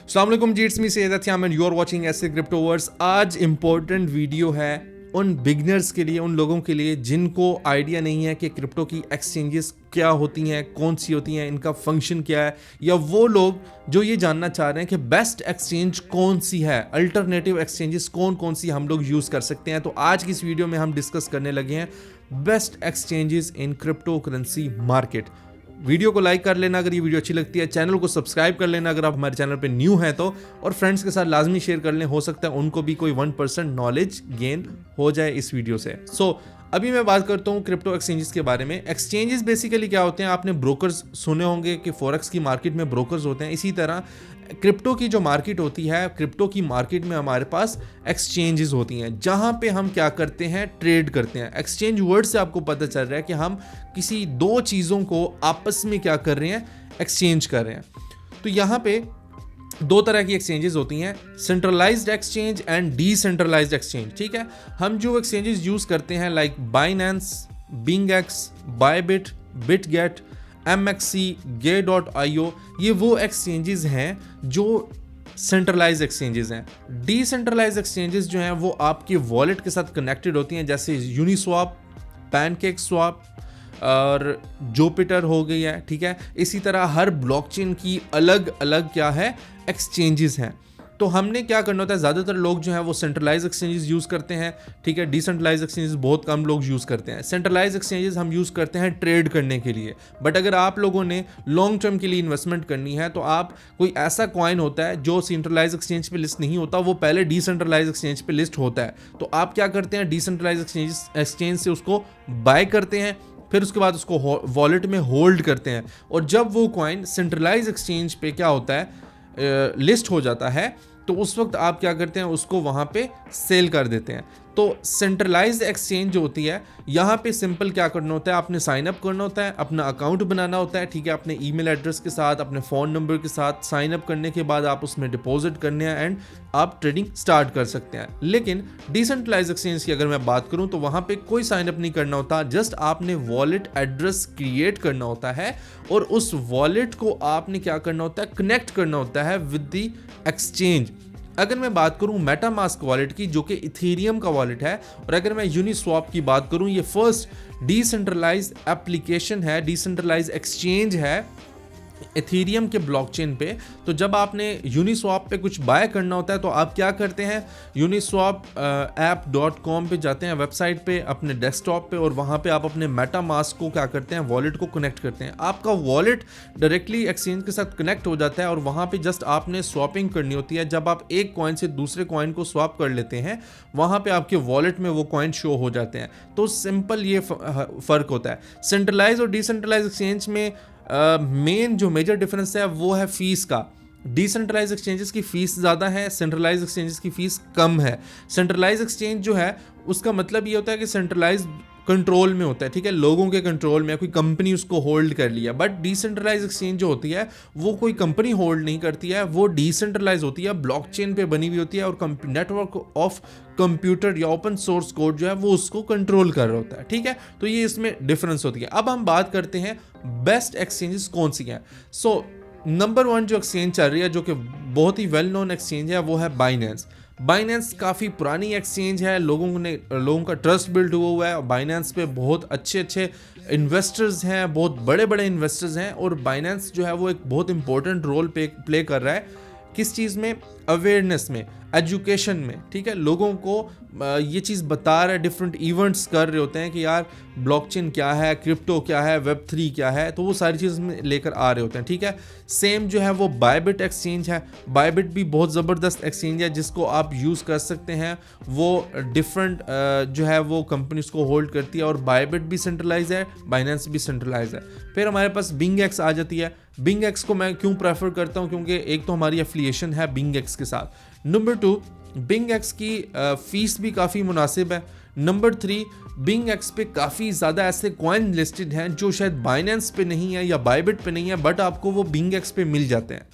अस्सलाम वालेकुम जी, it's me Syed Atiyam and you are watching ऐसे क्रिप्टोवर्स। आज इंपॉर्टेंट वीडियो है उन बिगनर्स के लिए, उन लोगों के लिए जिनको आइडिया नहीं है कि क्रिप्टो की एक्सचेंजेस क्या होती हैं, कौन सी होती हैं, इनका फंक्शन क्या है, या वो लोग जो ये जानना चाह रहे हैं कि बेस्ट एक्सचेंज कौन सी है, अल्टरनेटिव एक्सचेंजेस कौन कौन सी हम लोग यूज़ कर सकते हैं। तो आज की इस वीडियो में हम डिस्कस करने लगे हैं best exchanges in crypto currency market. Video को लाइक कर लेना अगर ये वीडियो अच्छी लगती है, चैनल को सब्सक्राइब कर लेना अगर आप हमारे चैनल पे न्यू हैं तो, और फ्रेंड्स के साथ लाजमी शेयर कर लें, हो सकता है उनको भी कोई 1% नॉलेज गेन हो जाए इस वीडियो से। अभी मैं बात करता हूँ क्रिप्टो एक्सचेंजेस के बारे में। एक्सचेंजेस बेसिकली क्या होते हैं, आपने ब्रोकर्स सुने होंगे कि फॉरेक्स की मार्केट में ब्रोकर्स होते हैं, इसी तरह क्रिप्टो की जो मार्केट होती है, क्रिप्टो की मार्केट में हमारे पास एक्सचेंजेस होती हैं जहां पे हम क्या करते हैं, ट्रेड करते हैं। एक्सचेंज वर्ड से आपको पता चल रहा है कि हम किसी दो चीज़ों को आपस में क्या कर रहे हैं, एक्सचेंज कर रहे हैं। तो यहाँ पे दो तरह की एक्सचेंजेस होती हैं, centralised exchange and decentralised exchange. ठीक है, हम जो एक्सचेंजेस यूज़ करते हैं like Binance, BingX, Bybit, Bitget, MXC, Gay.io, ये वो एक्सचेंजेस हैं जो सेंट्रलाइज एक्सचेंजेस हैं। डिसेंट्रलाइज एक्सचेंजेस जो हैं वो आपके वॉलेट के साथ कनेक्टेड होती हैं, जैसे यूनिस्वैप, पैनकेक स्वैप और जुपिटर हो गई है। ठीक है, इसी तरह हर ब्लॉकचेन की अलग अलग क्या है, एक्सचेंजेस हैं। तो हमने क्या करना होता है, ज़्यादातर लोग जो हैं वो सेंट्रलाइज एक्सचेंजेस यूज़ करते हैं। ठीक है, डिसेंट्रलाइज एक्सचेंजेस बहुत कम लोग यूज़ करते हैं। सेंट्रलाइज एक्सचेंजेस हम यूज़ करते हैं ट्रेड करने के लिए, बट अगर आप लोगों ने लॉन्ग टर्म के लिए इन्वेस्टमेंट करनी है तो आप कोई ऐसा कॉइन होता है जो सेंट्रलाइज एक्सचेंज पे लिस्ट नहीं होता, वो पहले डिसेंट्रलाइज एक्सचेंज पे लिस्ट होता है। तो आप क्या करते हैं, डिसेंट्रलाइज एक्सचेंज से उसको बाय करते हैं, फिर उसके बाद उसको वॉलेट में होल्ड करते हैं, और जब वो कॉइन सेंट्रलाइज एक्सचेंज पे क्या होता है, लिस्ट हो जाता है, तो उस वक्त आप क्या करते हैं, उसको वहाँ पे सेल कर देते हैं। तो सेंट्रलाइज्ड एक्सचेंज जो होती है, यहाँ पे सिंपल क्या करना होता है, आपने साइन अप करना होता है, अपना अकाउंट बनाना होता है। ठीक है, अपने ईमेल एड्रेस के साथ, अपने फ़ोन नंबर के साथ साइन अप करने के बाद आप उसमें डिपॉजिट करने हैं एंड आप ट्रेडिंग स्टार्ट कर सकते हैं। लेकिन डिसेंट्रलाइज्ड एक्सचेंज की अगर मैं बात करूं तो वहाँ पे कोई साइन अप नहीं करना होता, जस्ट आपने वॉलेट एड्रेस क्रिएट करना होता है और उस वॉलेट को आपने क्या करना होता है, कनेक्ट करना होता है विद द एक्सचेंज। अगर मैं बात करूं मेटामास्क वॉलेट की, जो कि इथेरियम का वॉलेट है, और अगर मैं यूनिस्वैप की बात करूं, ये फर्स्ट डिसेंट्रलाइज्ड एप्लीकेशन है, डिसेंट्रलाइज्ड एक्सचेंज है इथेरियम के ब्लॉकचेन पे। तो जब आपने यूनिस्वैप पे कुछ बाय करना होता है तो आप क्या करते हैं, uniswap.app.com पे जाते हैं, वेबसाइट पे अपने डेस्कटॉप पे, और वहाँ पे आप अपने मेटामास्क को क्या करते हैं, वॉलेट को कनेक्ट करते हैं। आपका वॉलेट डायरेक्टली एक्सचेंज के साथ कनेक्ट हो जाता है और वहाँ पे जस्ट आपने स्वैपिंग करनी होती है। जब आप एक कॉइन से दूसरे कॉइन को स्वैप कर लेते हैं, वहाँ पे आपके वॉलेट में वो कॉइन शो हो जाते हैं। तो सिंपल ये फ़र्क होता है। सेंट्रलाइज और डिसेंट्रलाइज एक्सचेंज में मेन जो मेजर डिफरेंस है वो है फीस का। डिसेंट्रलाइज एक्सचेंजेस की फीस ज़्यादा है, सेंट्रलाइज एक्सचेंजेस की फीस कम है। सेंट्रलाइज एक्सचेंज जो है उसका मतलब ये होता है कि सेंट्रलाइज कंट्रोल में होता है। ठीक है, लोगों के कंट्रोल में, कोई कंपनी उसको होल्ड कर लिया। बट डिसेंट्रलाइज एक्सचेंज जो होती है वो कोई कंपनी होल्ड नहीं करती है, वो डिसेंट्रलाइज होती है, ब्लॉकचेन पे बनी हुई होती है, और नेटवर्क ऑफ कंप्यूटर या ओपन सोर्स कोड जो है वो उसको कंट्रोल कर रहा होता है। ठीक है, तो ये इसमें डिफरेंस होती है। अब हम बात करते हैं बेस्ट एक्सचेंजेस कौन सी हैं। नंबर 1 जो एक्सचेंज चल रही है, जो कि बहुत ही वेल नोन एक्सचेंज है, वो है बाइनेंस। बाइनेंस काफ़ी पुरानी एक्सचेंज है, लोगों का ट्रस्ट बिल्ड हुआ है। बाइनेंस पे बहुत अच्छे इन्वेस्टर्स हैं, बहुत बड़े बड़े इन्वेस्टर्स हैं, और बाइनेंस जो है वो एक बहुत इंपॉर्टेंट रोल प्ले कर रहा है। किस चीज़ में, अवेयरनेस में, एजुकेशन में। ठीक है, लोगों को ये चीज़ बता रहे, डिफरेंट इवेंट्स कर रहे होते हैं कि यार ब्लॉकचेन क्या है, क्रिप्टो क्या है, वेब3 क्या है, तो वो सारी चीज़ में लेकर आ रहे होते हैं। ठीक है, सेम जो है वो बायबिट एक्सचेंज है। बायबिट भी बहुत ज़बरदस्त एक्सचेंज है जिसको आप यूज़ कर सकते हैं। वो डिफरेंट जो है वो कंपनी उसको होल्ड करती है, और बायबिट भी सेंट्रलाइज है, बाइनेंस भी सेंट्रलाइज है। फिर हमारे पास बिंगएक्स आ जाती है। बिंगएक्स को मैं क्यों प्रेफर करता हूँ, क्योंकि एक तो हमारी एफिलिएशन है बिंगएक्स के साथ। नंबर 2, बिंगएक्स की फीस भी काफ़ी मुनासिब है। नंबर 3, बिंगएक्स पे काफ़ी ज़्यादा ऐसे कॉइन लिस्टेड हैं जो शायद बाइनेंस पे नहीं है या बायबिट पे नहीं है, बट आपको वो बिंगएक्स पे मिल जाते हैं।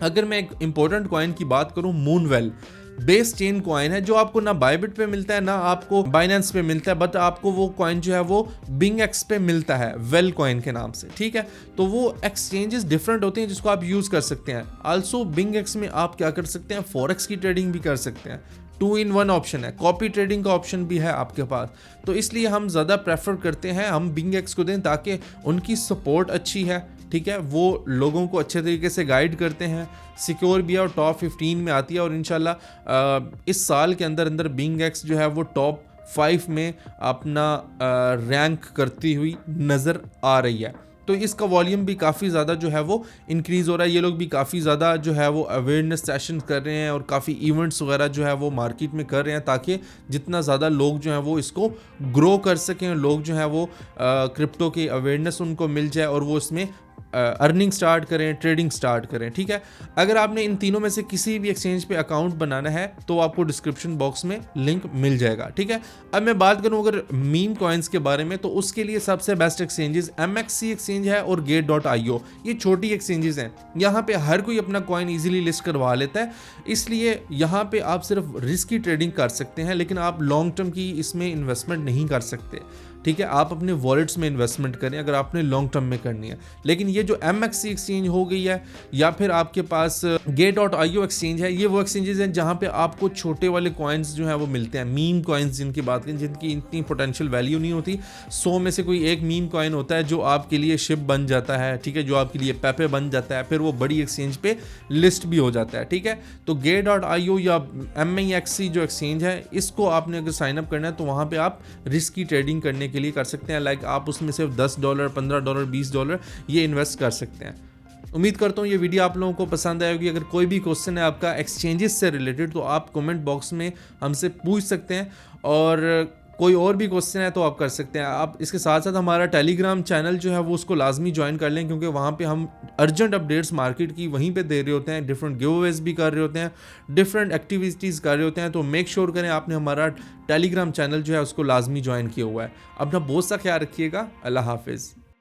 अगर मैं एक इंपॉर्टेंट कॉइन की बात करूं, मूनवेल। बेस चेन कॉइन है जो आपको ना बायबिट पे मिलता है ना आपको बाइनेंस पे मिलता है, बट आपको वो कॉइन जो है वो बिंगएक्स पे मिलता है वेल कॉइन के नाम से, ठीक है। तो वो एक्सचेंजेस डिफरेंट होते हैं जिसको आप यूज कर सकते हैं। आल्सो बिंगएक्स में आप क्या कर सकते हैं, फॉरेक्स की ट्रेडिंग भी कर सकते हैं। 2-in-1 ऑप्शन है, कॉपी ट्रेडिंग का ऑप्शन भी है आपके पास। तो इसलिए हम ज़्यादा प्रेफर करते हैं हम बिंगएक्स को दें, ताकि उनकी सपोर्ट अच्छी है, ठीक है, वो लोगों को अच्छे तरीके से गाइड करते हैं, सिक्योर भी है और टॉप 15 में आती है। और इंशाल्लाह इस साल के अंदर अंदर बिंगएक्स जो है वो टॉप 5 में अपना रैंक करती हुई नज़र आ रही है। तो इसका वॉल्यूम भी काफ़ी ज़्यादा जो है वो इंक्रीज़ हो रहा है। ये लोग भी काफ़ी ज़्यादा जो है वो अवेयरनेस सेशन कर रहे हैं और काफ़ी इवेंट्स वगैरह जो है वो मार्केट में कर रहे हैं, ताकि जितना ज़्यादा लोग जो हैं वो इसको ग्रो कर सकें, लोग जो हैं वो क्रिप्टो की अवेयरनेस उनको मिल जाए और वो इसमें अर्निंग स्टार्ट करें, ट्रेडिंग स्टार्ट करें, ठीक है। अगर आपने इन तीनों में से किसी भी एक्सचेंज पे अकाउंट बनाना है तो आपको डिस्क्रिप्शन बॉक्स में लिंक मिल जाएगा, ठीक है। अब मैं बात करूं अगर मीम कॉइन्स के बारे में, तो उसके लिए सबसे बेस्ट एक्सचेंजेस MXC एक्सचेंज है और Gate.io। ये छोटी एक्सचेंजेस हैं, यहाँ पे हर कोई अपना कॉइन ईजिली लिस्ट करवा लेता है, इसलिए यहाँ पे आप सिर्फ रिस्क की ट्रेडिंग कर सकते हैं, लेकिन आप लॉन्ग टर्म की इसमें इन्वेस्टमेंट नहीं कर सकते, ठीक है। आप अपने वॉलेट्स में इन्वेस्टमेंट करें अगर आपने लॉन्ग टर्म में करनी है। लेकिन ये जो MXC एक्सचेंज हो गई है या फिर आपके पास Gate.io एक्सचेंज है, ये वो एक्सचेंजेस हैं जहाँ पे आपको छोटे वाले कॉइन्स जो हैं वो मिलते हैं, मीम कॉइन्स जिनकी बात करें, जिनकी इतनी पोटेंशियल वैल्यू नहीं होती। 100 में से कोई एक मीम कॉइन होता है जो आपके लिए शिप बन जाता है, ठीक है, जो आपके लिए पेपे बन जाता है, फिर वो बड़ी एक्सचेंज पे लिस्ट भी हो जाता है, ठीक है। तो Gate.io या MXC जो एक्सचेंज है, इसको आपने अगर साइन अप करना है तो वहाँ पे आप रिस्क की ट्रेडिंग करने के लिए कर सकते हैं। लाइक आप उसमें सिर्फ $10, $15, $20 ये इन्वेस्ट कर सकते हैं। उम्मीद करता हूँ ये वीडियो आप लोगों को पसंद आएगी। अगर कोई भी क्वेश्चन है आपका एक्सचेंजेस से रिलेटेड तो आप कमेंट बॉक्स में हमसे पूछ सकते हैं, और कोई और भी क्वेश्चन है तो आप कर सकते हैं। आप इसके साथ साथ हमारा टेलीग्राम चैनल जो है वो उसको लाजमी ज्वाइन कर लें, क्योंकि वहाँ पे हम अर्जेंट अपडेट्स मार्केट की वहीं पे दे रहे होते हैं, डिफरेंट गिवअवेज भी कर रहे होते हैं, डिफरेंट एक्टिविटीज़ कर रहे होते हैं। तो मेक श्योर करें आपने हमारा टेलीग्राम चैनल जो है उसको लाजमी ज्वाइन किया हुआ है। अपना बहुत सा ख्याल रखिएगा। अल्लाह हाफिज़।